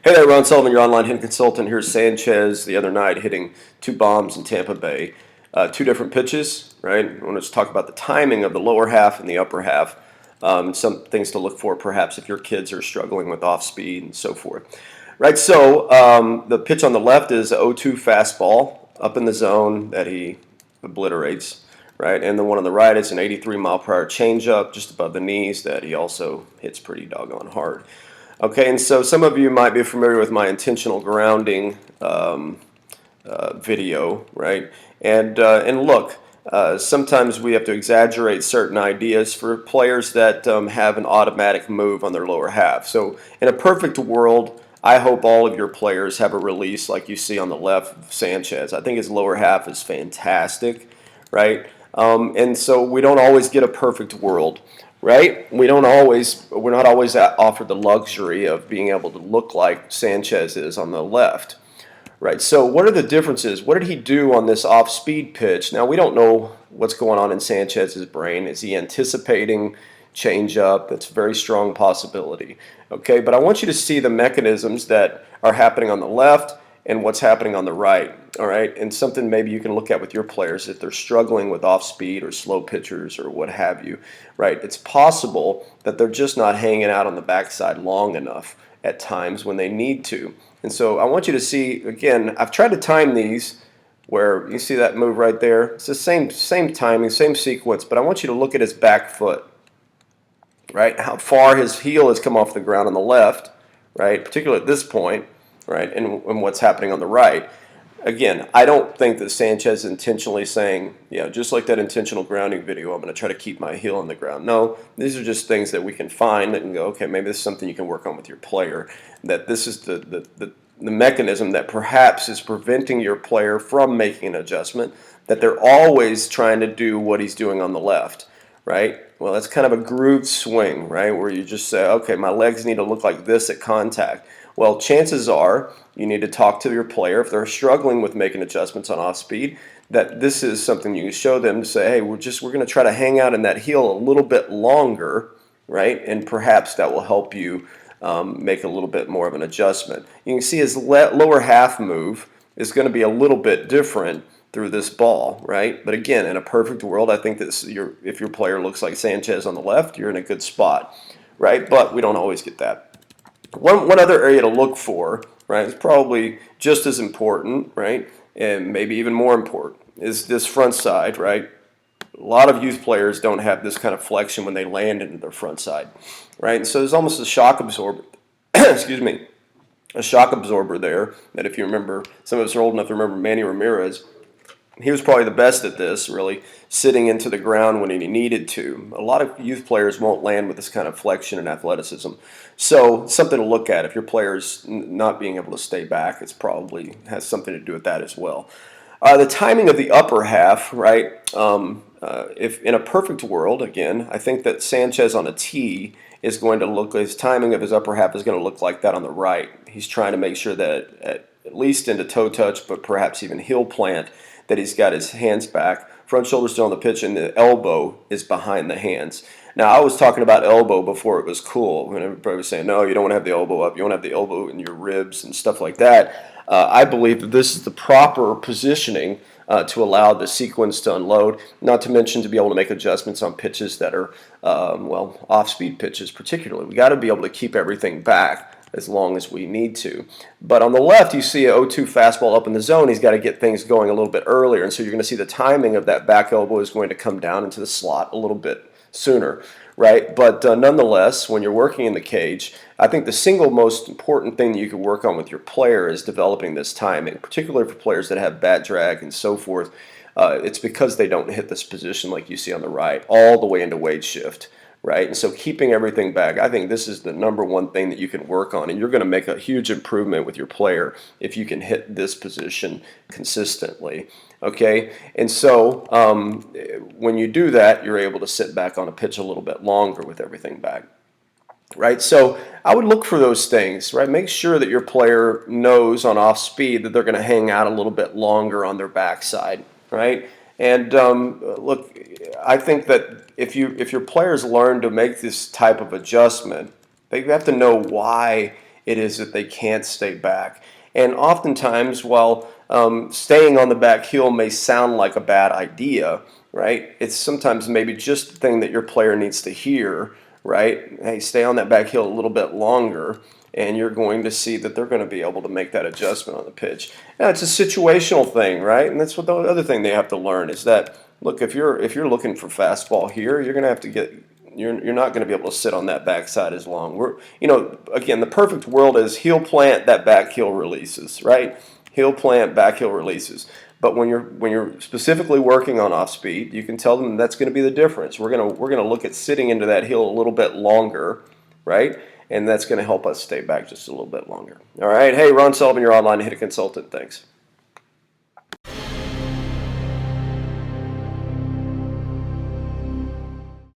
Hey there, Ron Sullivan, your online hitting consultant. Here's Sanchez the other night hitting two bombs in Tampa Bay. Two different pitches, right? I want to just talk about the timing of the lower half and the upper half. Some things to look for, perhaps, if your kids are struggling with off speed and so forth. Right, so the pitch on the left is a 0-2 fastball up in the zone that he obliterates, right? And the one on the right is an 83-mile-per-hour changeup just above the knees that he also hits pretty doggone hard. Okay, and so some of you might be familiar with my intentional grounding video, right? And look, sometimes we have to exaggerate certain ideas for players that have an automatic move on their lower half. So in a perfect world, I hope all of your players have a release like you see on the left, Sanchez. I think his lower half is fantastic, right? And so we don't always get a perfect world, right? We're not always offered the luxury of being able to look like Sanchez is on the left. Right. So what are the differences? What did he do on this off-speed pitch? Now, we don't know what's going on in Sanchez's brain. Is he anticipating changeup? That's a very strong possibility. Okay, but I want you to see the mechanisms that are happening on the left and what's happening on the right. All right, and something maybe you can look at with your players if they're struggling with off-speed or slow pitchers or what have you. Right, it's possible that they're just not hanging out on the backside long enough at times when they need to. And so I want you to see, again, I've tried to time these where you see that move right there. It's the same timing, same sequence, but I want you to look at his back foot, right? How far his heel has come off the ground on the left, right? Particularly at this point, right? And what's happening on the right. Again, I don't think that Sanchez is intentionally saying, just like that intentional grounding video, I'm going to try to keep my heel on the ground. No, these are just things that we can find that can go, okay, maybe this is something you can work on with your player. That this is the mechanism that perhaps is preventing your player from making an adjustment, that they're always trying to do what he's doing on the left, right? Well, that's kind of a grooved swing, right, where you just say, okay, my legs need to look like this at contact. Well, chances are you need to talk to your player if they're struggling with making adjustments on off speed, that this is something you can show them to say, hey, we're going to try to hang out in that heel a little bit longer, right? And perhaps that will help you make a little bit more of an adjustment. You can see his lower half move is going to be a little bit different through this ball, right? But again, in a perfect world, I think that if your player looks like Sanchez on the left, you're in a good spot, right? But we don't always get that. One other area to look for, right, is probably just as important, right, and maybe even more important, is this front side, right? A lot of youth players don't have this kind of flexion when they land into their front side, right? And so there's almost a shock absorber, excuse me, a shock absorber there that if you remember, some of us are old enough to remember Manny Ramirez. He was probably the best at this, really, sitting into the ground when he needed to. A lot of youth players won't land with this kind of flexion and athleticism. So something to look at. If your player's not being able to stay back, it's probably has something to do with that as well. The timing of the upper half, right? If in a perfect world, again, I think that Sanchez on a tee is going to look, his timing of his upper half is going to look like that on the right. He's trying to make sure that at least into toe touch, but perhaps even heel plant, that he's got his hands back, front shoulder still on the pitch, and the elbow is behind the hands. Now, I was talking about elbow before it was cool, when everybody was saying, no, you don't want to have the elbow up, you want to have the elbow in your ribs and stuff like that. I believe that this is the proper positioning to allow the sequence to unload, not to mention to be able to make adjustments on pitches that are, off-speed pitches particularly. We got to be able to keep everything back as long as we need to. But on the left, you see a 0-2 fastball up in the zone. He's got to get things going a little bit earlier, and so you're going to see the timing of that back elbow is going to come down into the slot a little bit sooner, right? But nonetheless, when you're working in the cage, I think the single most important thing that you can work on with your player is developing this timing, particularly for players that have bat drag and so forth. It's because they don't hit this position like you see on the right all the way into weight shift. Right, and so keeping everything back, I think this is the number one thing that you can work on, and you're going to make a huge improvement with your player if you can hit this position consistently. Okay, and so when you do that, you're able to sit back on a pitch a little bit longer with everything back. Right, so I would look for those things. Right, make sure that your player knows on off speed that they're going to hang out a little bit longer on their backside. Right. And look, I think that if your players learn to make this type of adjustment, they have to know why it is that they can't stay back. And oftentimes, while staying on the back heel may sound like a bad idea, right? It's sometimes maybe just the thing that your player needs to hear, right? Hey, stay on that back heel a little bit longer, and you're going to see that they're going to be able to make that adjustment on the pitch. Now, it's a situational thing, right? And that's what the other thing they have to learn is that, look, if you're looking for fastball here, you're going to have to get you're not going to be able to sit on that backside as long. Again, the perfect world is heel plant, that back heel releases, right? Heel plant, back heel releases. But when you're specifically working on off speed, you can tell them that's going to be the difference. We're gonna look at sitting into that heel a little bit longer, right? And that's going to help us stay back just a little bit longer. All right. Hey, Ron Sullivan, your online hitter consultant. Thanks.